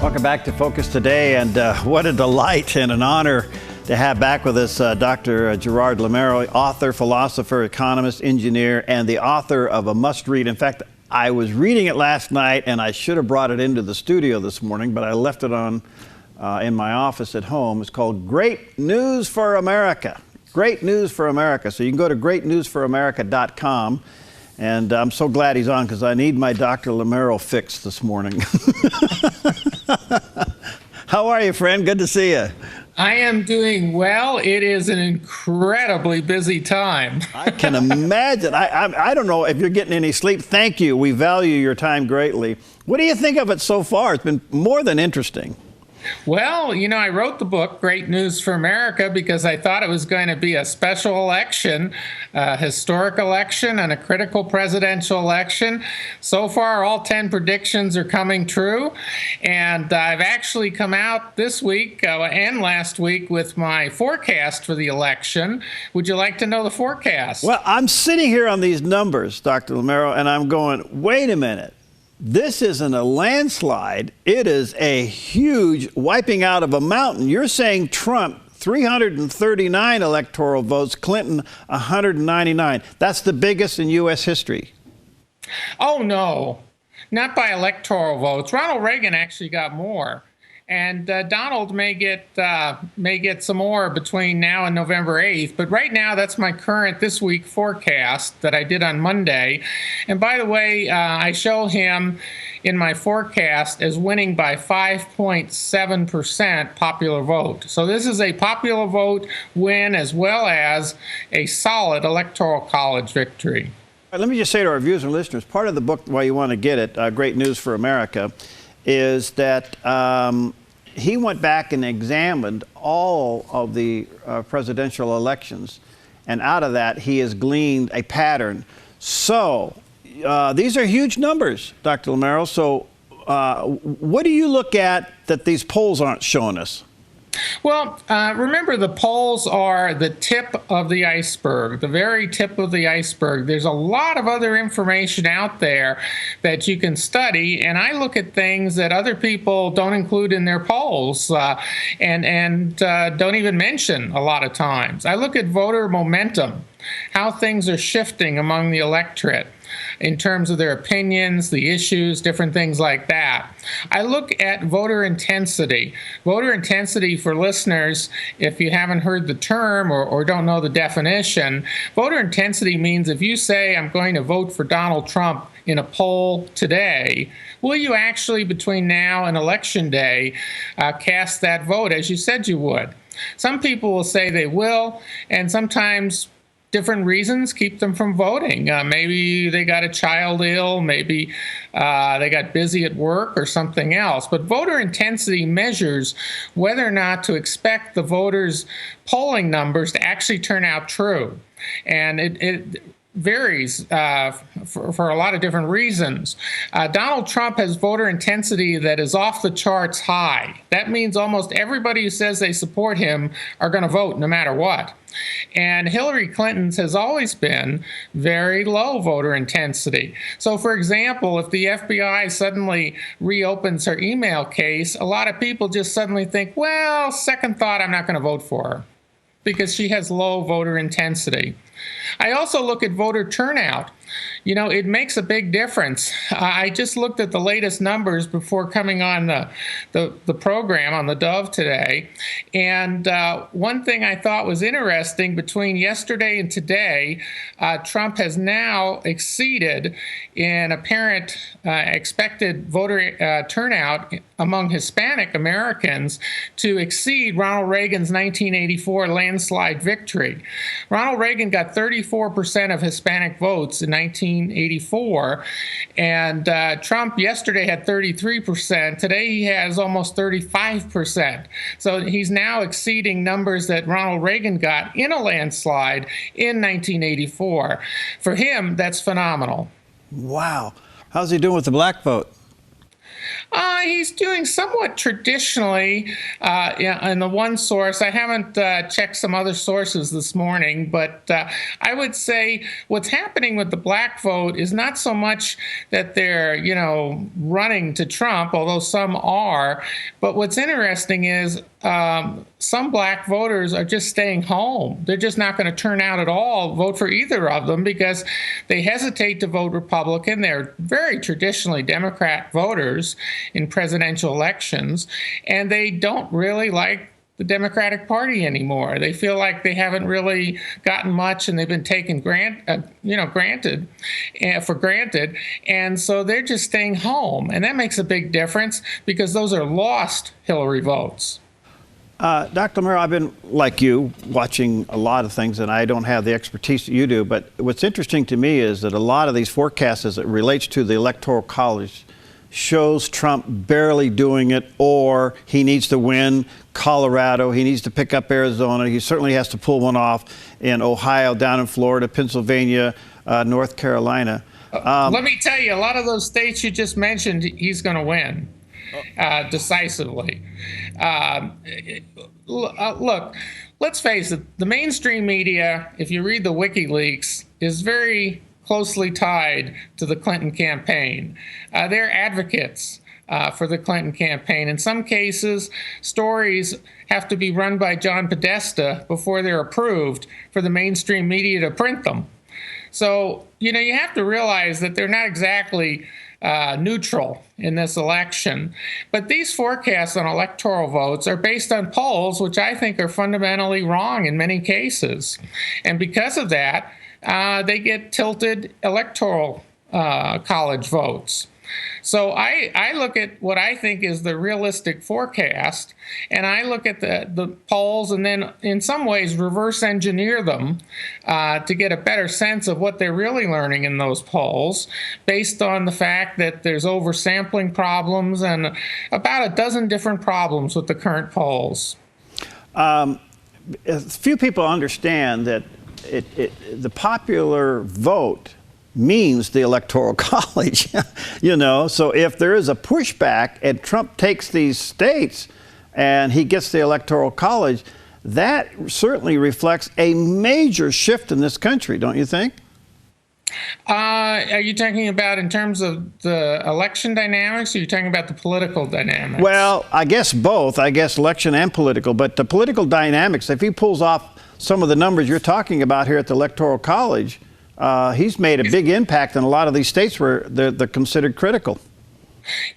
Welcome back to Focus Today, and what a delight and an honor to have back with us Dr. Gerard Lameiro, author, philosopher, economist, engineer, and the author of a must-read. In fact, I was reading it last night, and I should have brought it into the studio this morning, but I left it on in my office at home. It's called Great News for America. Great News for America. So you can go to greatnewsforamerica.com. And I'm so glad he's on because I need my Dr. Lameiro fix this morning. How are you, friend? Good to see you. I am doing well. It is an incredibly busy time. I can imagine. I don't know if you're getting any sleep. Thank you. We value your time greatly. What do you think of it so far? It's been more than interesting. Well, you know, I wrote the book, Great News for America, because I thought it was going to be a special election, a historic election, and a critical presidential election. So far, all 10 predictions are coming true. And I've actually come out this week and last week with my forecast for the election. Would you like to know the forecast? Well, I'm sitting here on these numbers, Dr. Lameiro, and I'm going, wait a minute. This isn't a landslide. It is a huge wiping out of a mountain. You're saying Trump, 339 electoral votes, Clinton, 199. That's the biggest in U.S. history. Oh, no, not by electoral votes. Ronald Reagan actually got more. And Donald may get some more between now and November 8th. But right now, that's my current this week forecast that I did on Monday. And by the way, I show him in my forecast as winning by 5.7% popular vote. So this is a popular vote win as well as a solid electoral college victory. Let me just say to our viewers and listeners, part of the book, why you want to get it, Great News for America, is that he went back and examined all of the presidential elections, and out of that he has gleaned a pattern. So these are huge numbers, Dr. Lameiro. So what do you look at that these polls aren't showing us? Well, remember, the polls are the tip of the iceberg, the very tip of the iceberg. There's a lot of other information out there that you can study, and I look at things that other people don't include in their polls and don't even mention a lot of times. I look at voter momentum, how things are shifting among the electorate in terms of their opinions, the issues, different things like that. I look at voter intensity. Voter intensity, for listeners, if you haven't heard the term or don't know the definition, voter intensity means if you say, I'm going to vote for Donald Trump in a poll today, will you actually, between now and Election Day, cast that vote as you said you would? Some people will say they will, and sometimes different reasons keep them from voting. Maybe they got a child ill, maybe they got busy at work or something else. But voter intensity measures whether or not to expect the voters' polling numbers to actually turn out true. And it varies for a lot of different reasons. Donald Trump has voter intensity that is off the charts high. That means almost everybody who says they support him are going to vote no matter what. And Hillary Clinton's has always been very low voter intensity. So, for example, if the FBI suddenly reopens her email case, a lot of people just suddenly think, well, second thought, I'm not going to vote for her, because she has low voter intensity. I also look at voter turnout. You know, it makes a big difference. I just looked at the latest numbers before coming on the program on theDove today. And one thing I thought was interesting, between yesterday and today, Trump has now exceeded in apparent expected voter turnout among Hispanic Americans to exceed Ronald Reagan's 1984 landslide victory. Ronald Reagan got 34% of Hispanic votes in 1984, and Trump yesterday had 33%. Today he has almost 35%. So he's now exceeding numbers that Ronald Reagan got in a landslide in 1984. For him, that's phenomenal. Wow. How's he doing with the black vote? He's doing somewhat traditionally in the one source. I haven't checked some other sources this morning, but I would say what's happening with the black vote is not so much that they're, running to Trump, although some are. But what's interesting is some black voters are just staying home. They're just not going to turn out at all, vote for either of them, because they hesitate to vote Republican. They're very traditionally Democrat voters in presidential elections, and they don't really like the Democratic Party anymore. They feel like they haven't really gotten much, and they've been taken for granted, and so they're just staying home, and that makes a big difference because those are lost Hillary votes. Dr. Lameiro, I've been, like you, watching a lot of things, and I don't have the expertise that you do, but what's interesting to me is that a lot of these forecasts as it relates to the Electoral College shows Trump barely doing it, or he needs to win Colorado, he needs to pick up Arizona, he certainly has to pull one off in Ohio, down in Florida, Pennsylvania, North Carolina. Let me tell you, a lot of those states you just mentioned, he's going to win decisively. Look, let's face it, the mainstream media, if you read the WikiLeaks, is very closely tied to the Clinton campaign. They're advocates for the Clinton campaign. In some cases, stories have to be run by John Podesta before they're approved for the mainstream media to print them. So, you have to realize that they're not exactly neutral in this election. But these forecasts on electoral votes are based on polls, which I think are fundamentally wrong in many cases. And because of that, they get tilted electoral college votes. So I look at what I think is the realistic forecast, and I look at the polls and then in some ways reverse engineer them to get a better sense of what they're really learning in those polls based on the fact that there's oversampling problems and about a dozen different problems with the current polls. Few people understand that the popular vote means the Electoral College, So if there is a pushback and Trump takes these states and he gets the Electoral College, that certainly reflects a major shift in this country, don't you think? Are you talking about in terms of the election dynamics, or are you talking about the political dynamics? Well, I guess both. I guess election and political. But the political dynamics, if he pulls off some of the numbers you're talking about here at the Electoral College, he's made a big impact in a lot of these states where they're considered critical.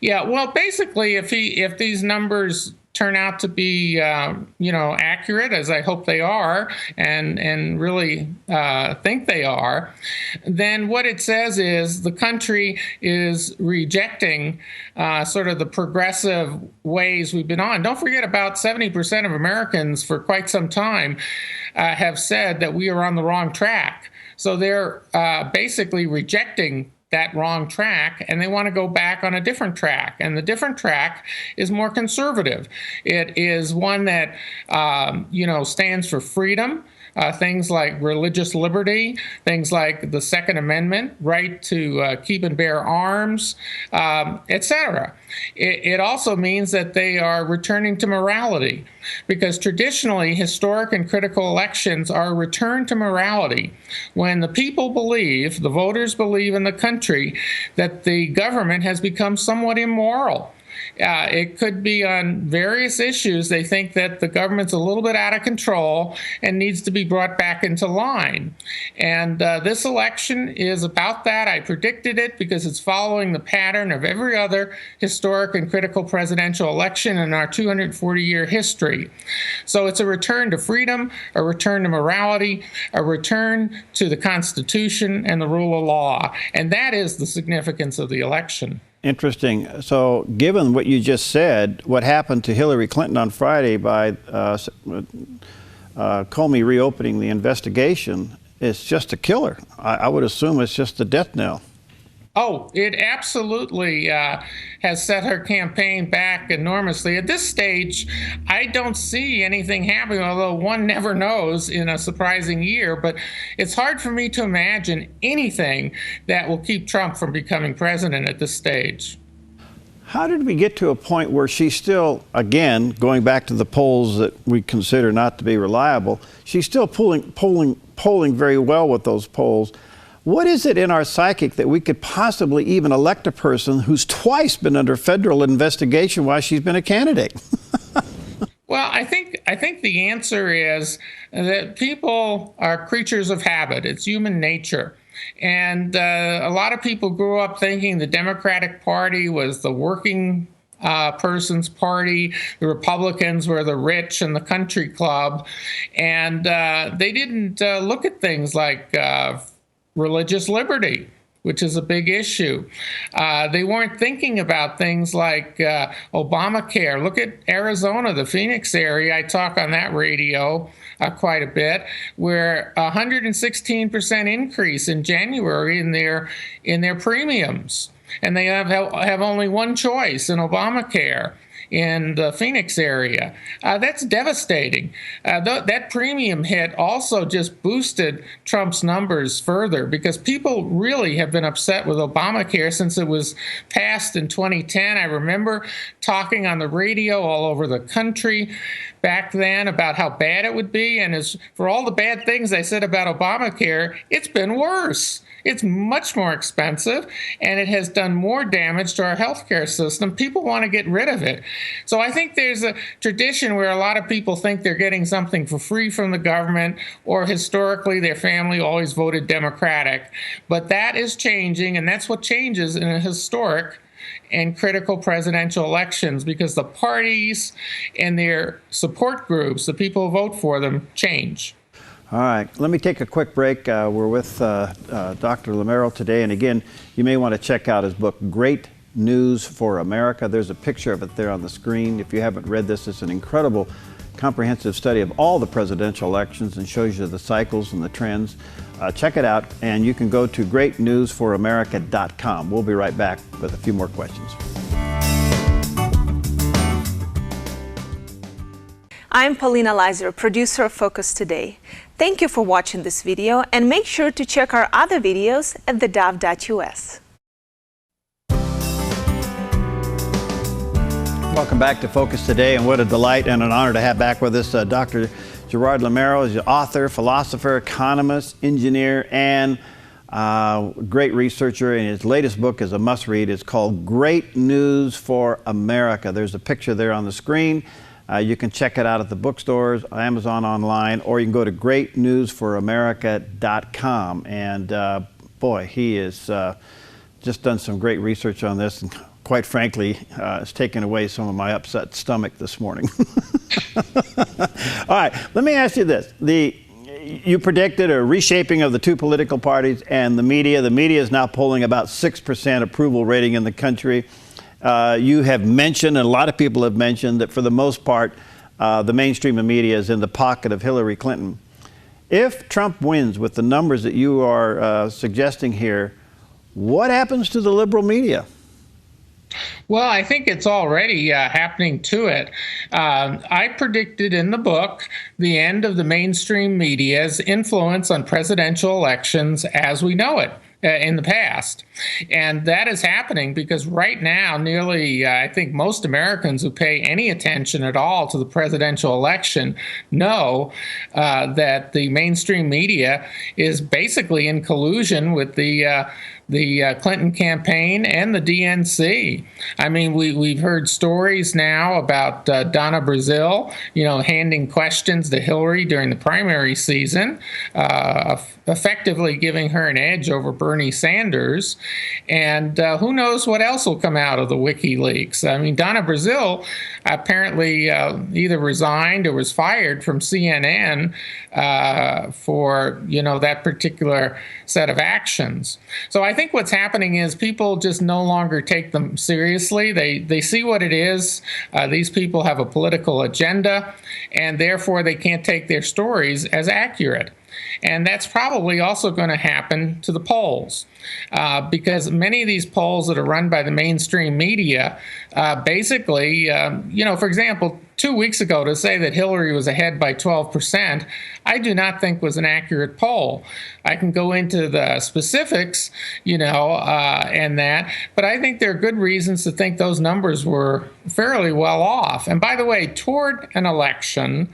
Yeah, well, basically, if these numbers turn out to be, accurate, as I hope they are, and really think they are, then what it says is the country is rejecting sort of the progressive ways we've been on. Don't forget, about 70% of Americans for quite some time have said that we are on the wrong track. So they're basically rejecting that wrong track, and they want to go back on a different track. And the different track is more conservative. It is one that, stands for freedom, things like religious liberty, things like the Second Amendment, right to keep and bear arms, etc. It also means that they are returning to morality, because traditionally, historic and critical elections are a return to morality. When the people believe, the voters believe in the country, that the government has become somewhat immoral. It could be on various issues. They think that the government's a little bit out of control and needs to be brought back into line. And this election is about that. I predicted it because it's following the pattern of every other historic and critical presidential election in our 240-year history. So it's a return to freedom, a return to morality, a return to the Constitution and the rule of law. And that is the significance of the election. Interesting. So given what you just said, what happened to Hillary Clinton on Friday by Comey reopening the investigation is just a killer. I would assume it's just the death knell. Oh, it absolutely has set her campaign back enormously. At this stage, I don't see anything happening, although one never knows in a surprising year. But it's hard for me to imagine anything that will keep Trump from becoming president at this stage. How did we get to a point where she's still, again, going back to the polls that we consider not to be reliable, she's still polling very well with those polls? What is it in our psychic that we could possibly even elect a person who's twice been under federal investigation while she's been a candidate? Well, I think the answer is that people are creatures of habit. It's human nature. And a lot of people grew up thinking the Democratic Party was the working person's party. The Republicans were the rich and the country club. And they didn't look at things like religious liberty, which is a big issue. They weren't thinking about things like Obamacare. Look at Arizona, the Phoenix area. I talk on that radio quite a bit, where 116% increase in January in their premiums, and they have only one choice in Obamacare in the Phoenix area. That's devastating. That premium hit also just boosted Trump's numbers further, because people really have been upset with Obamacare since it was passed in 2010. I remember talking on the radio all over the country back then about how bad it would be. And as for all the bad things I said about Obamacare, it's been worse. It's much more expensive, and it has done more damage to our healthcare system. People want to get rid of it. So I think there's a tradition where a lot of people think they're getting something for free from the government, or historically their family always voted Democratic. But that is changing, and that's what changes in a historic and critical presidential elections, because the parties and their support groups, the people who vote for them, change. All right, let me take a quick break. We're with Dr. Lameiro today, and again, you may want to check out his book, Great News for America. There's a picture of it there on the screen. If you haven't read this, it's an incredible comprehensive study of all the presidential elections and shows you the cycles and the trends. Check it out, and you can go to greatnewsforamerica.com. We'll be right back with a few more questions. I'm Paulina Leiser, producer of Focus Today. Thank you for watching this video, and make sure to check our other videos at theDove.us. Welcome back to Focus Today, and what a delight and an honor to have back with us Dr. Gerard Lameiro. He's an author, philosopher, economist, engineer, and great researcher. And his latest book is a must-read. It's called Great News for America. There's a picture there on the screen. You can check it out at the bookstores, Amazon online, or you can go to greatnewsforamerica.com. And boy, he has just done some great research on this, and quite frankly, it's taken away some of my upset stomach this morning. All right, let me ask you this. You predicted a reshaping of the two political parties and the media. The media is now polling about 6% approval rating in the country. You have mentioned, and a lot of people have mentioned, that for the most part, the mainstream media is in the pocket of Hillary Clinton. If Trump wins with the numbers that you are suggesting here, what happens to the liberal media? Well, I think it's already happening to it. I predicted in the book the end of the mainstream media's influence on presidential elections as we know it in the past. And that is happening because right now, nearly, I think most Americans who pay any attention at all to the presidential election know that the mainstream media is basically in collusion with the Clinton campaign and the DNC. I mean, we've heard stories now about Donna Brazile, handing questions to Hillary during the primary season, effectively giving her an edge over Bernie Sanders. And who knows what else will come out of the WikiLeaks. I mean, Donna Brazile apparently either resigned or was fired from CNN for, that particular set of actions. So I think what's happening is people just no longer take them seriously. They see what it is. These people have a political agenda, and therefore they can't take their stories as accurate. And that's probably also going to happen to the polls because many of these polls that are run by the mainstream media basically, for example, 2 weeks ago to say that Hillary was ahead by 12%, I do not think was an accurate poll. I can go into the specifics, and that, but I think there are good reasons to think those numbers were fairly well off. And by the way, toward an election,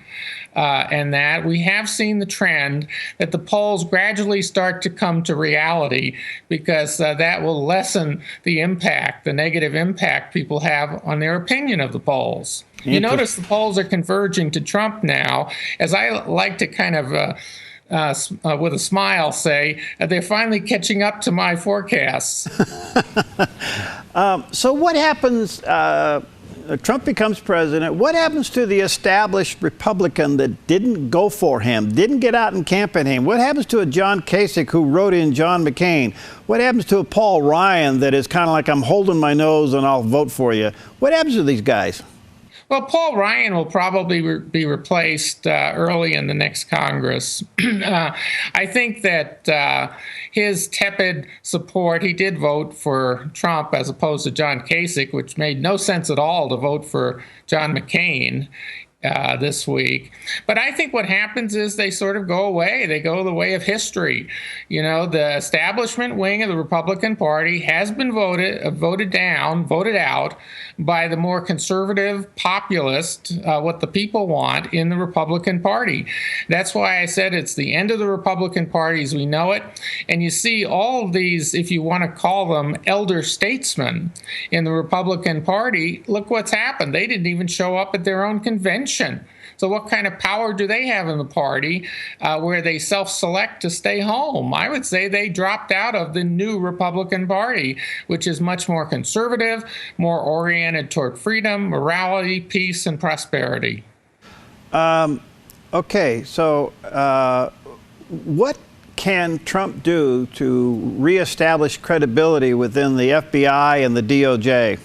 and that we have seen the trend that the polls gradually start to come to reality, because that will lessen the impact, the negative impact people have on their opinion of the polls. You notice the polls are converging to Trump now, as I like to kind of with a smile say, they're finally catching up to my forecasts. So what happens? Trump becomes president. What happens to the established Republican that didn't go for him, didn't get out and campaign him? What happens to a John Kasich who wrote in John McCain? What happens to a Paul Ryan that is kind of like, I'm holding my nose and I'll vote for you? What happens to these guys? Well, Paul Ryan will probably be replaced early in the next Congress. I think that his tepid support, he did vote for Trump as opposed to John Kasich, which made no sense at all to vote for John McCain this week. But I think what happens is they sort of go away. They go the way of history. The establishment wing of the Republican Party has been voted out by the more conservative, populist, what the people want in the Republican Party. That's why I said it's the end of the Republican Party as we know it. And you see all of these, if you want to call them elder statesmen in the Republican Party, look what's happened. They didn't even show up at their own convention. So what kind of power do they have in the party where they self-select to stay home? I would say they dropped out of the new Republican Party, which is much more conservative, more oriented toward freedom, morality, peace, and prosperity. Okay, so what can Trump do to reestablish credibility within the FBI and the DOJ?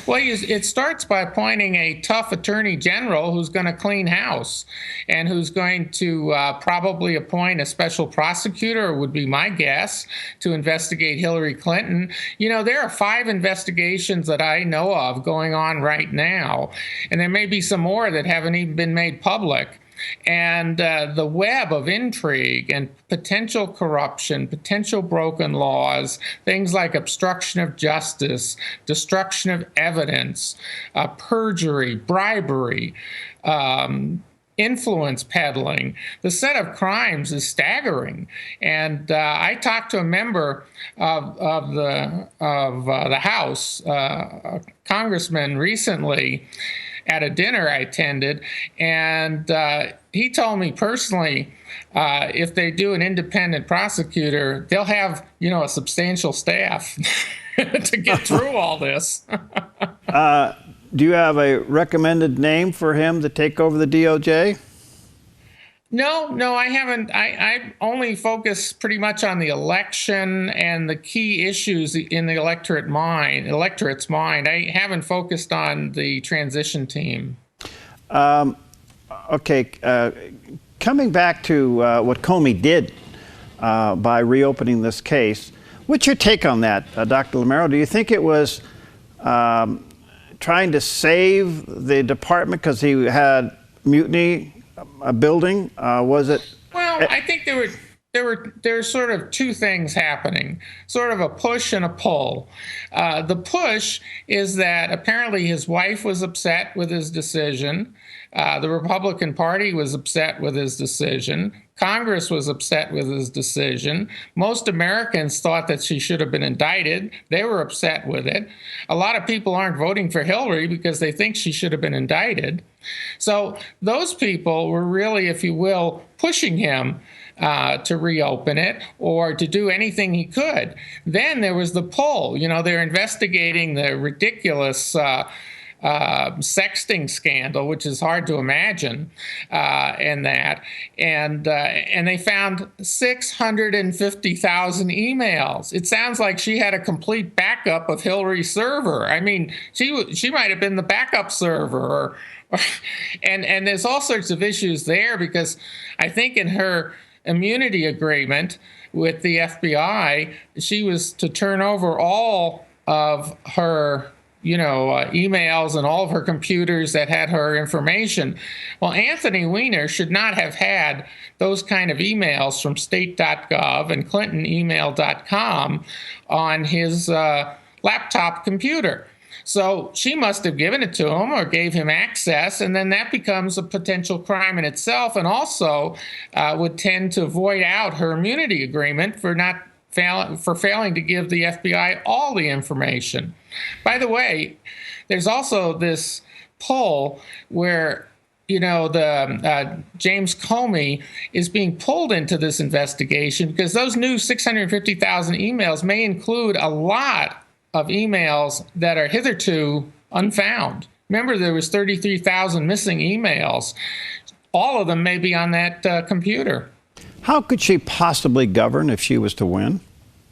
Well, it starts by appointing a tough attorney general who's going to clean house and who's going to probably appoint a special prosecutor, would be my guess, to investigate Hillary Clinton. There are 5 investigations that I know of going on right now, and there may be some more that haven't even been made public. And the web of intrigue and potential corruption, potential broken laws, things like obstruction of justice, destruction of evidence, perjury, bribery, influence peddling. The set of crimes is staggering. And I talked to a member of the House, a congressman, recently at a dinner I attended, and he told me personally, if they do an independent prosecutor, they'll have, a substantial staff to get through all this. Do you have a recommended name for him to take over the DOJ? No, I haven't. I only focus pretty much on the election and the key issues in the electorate's mind. I haven't focused on the transition team. Okay, coming back to what Comey did by reopening this case, what's your take on that, Dr. Lameiro? Do you think it was trying to save the department because he had mutiny a building? Was it? Well, I think there's sort of 2 things happening, sort of a push and a pull. The push is that apparently his wife was upset with his decision. The Republican Party was upset with his decision. Congress was upset with his decision. Most Americans thought that she should have been indicted. They were upset with it. A lot of people aren't voting for Hillary because they think she should have been indicted. So those people were really, if you will, pushing him to reopen it or to do anything he could. Then there was the pull. They're investigating the ridiculous sexting scandal, which is hard to imagine, and they found 650,000 emails. It sounds like she had a complete backup of Hillary's server. I mean, she might have been the backup server, and there's all sorts of issues there, because I think in her immunity agreement with the FBI, she was to turn over all of her emails and all of her computers that had her information. Well, Anthony Weiner should not have had those kind of emails from state.gov and clintonemail.com on his laptop computer. So she must have given it to him or gave him access, and then that becomes a potential crime in itself, and also would tend to void out her immunity agreement for failing to give the FBI all the information. By the way, there's also this poll where James Comey is being pulled into this investigation because those new 650,000 emails may include a lot of emails that are hitherto unfound. Remember, there was 33,000 missing emails. All of them may be on that computer. How could she possibly govern if she was to win?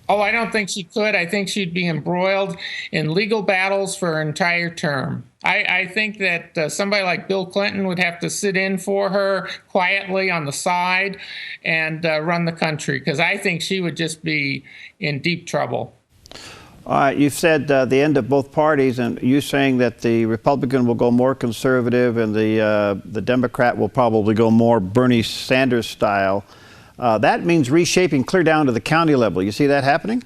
Oh, I don't think she could. I think she'd be embroiled in legal battles for her entire term. I think that somebody like Bill Clinton would have to sit in for her quietly on the side and run the country, because I think she would just be in deep trouble. You've said the end of both parties, and you saying that the Republican will go more conservative and the Democrat will probably go more Bernie Sanders style. That means reshaping clear down to the county level. You see that happening?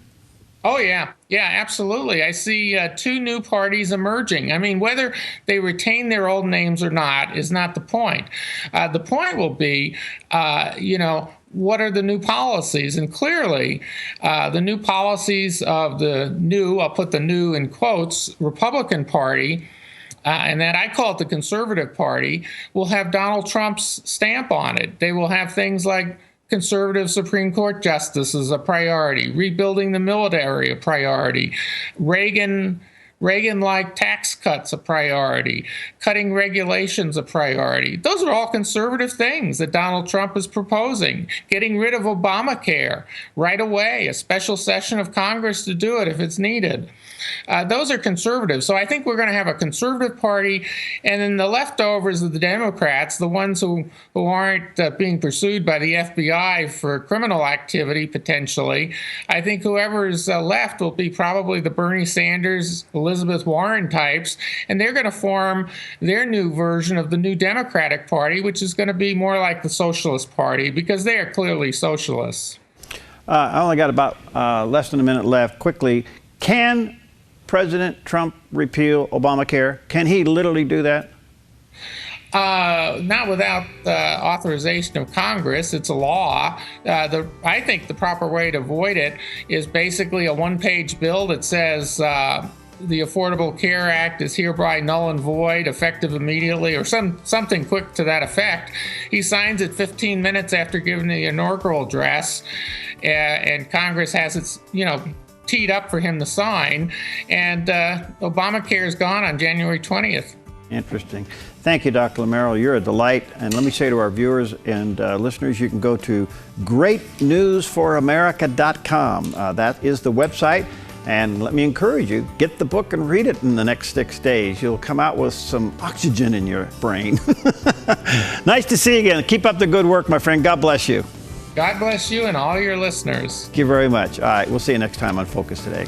Oh, yeah. Yeah, absolutely. I see two new parties emerging. I mean, whether they retain their old names or not is not the point. The point will be, what are the new policies? And clearly, the new policies of the new, I'll put the new in quotes, Republican Party, and that I call it the Conservative Party, will have Donald Trump's stamp on it. They will have things like conservative Supreme Court justice is a priority, rebuilding the military a priority, Reagan-like tax cuts a priority, cutting regulations a priority. Those are all conservative things that Donald Trump is proposing. Getting rid of Obamacare right away, a special session of Congress to do it if it's needed. Those are conservative. So I think we're going to have a conservative party, and then the leftovers of the Democrats, the ones who aren't being pursued by the FBI for criminal activity potentially, I think whoever's left will be probably the Bernie Sanders, Elizabeth Warren types, and they're going to form their new version of the new Democratic Party, which is going to be more like the Socialist Party, because they are clearly socialists. I only got about less than a minute left. Quickly, can President Trump repeal Obamacare? Can he literally do that? Not without authorization of Congress. It's a law. I think the proper way to avoid it is basically a one-page bill that says the Affordable Care Act is hereby null and void, effective immediately, or something quick to that effect. He signs it 15 minutes after giving the inaugural address, and Congress has its, teed up for him to sign, and Obamacare is gone on January 20th. Interesting. Thank you, Dr. Lameiro. You're a delight. And let me say to our viewers and listeners, you can go to greatnewsforamerica.com. That is the website. And let me encourage you, get the book and read it in the next 6 days. You'll come out with some oxygen in your brain. Nice to see you again. Keep up the good work, my friend. God bless you. God bless you and all your listeners. Thank you very much. All right, we'll see you next time on Focus Today.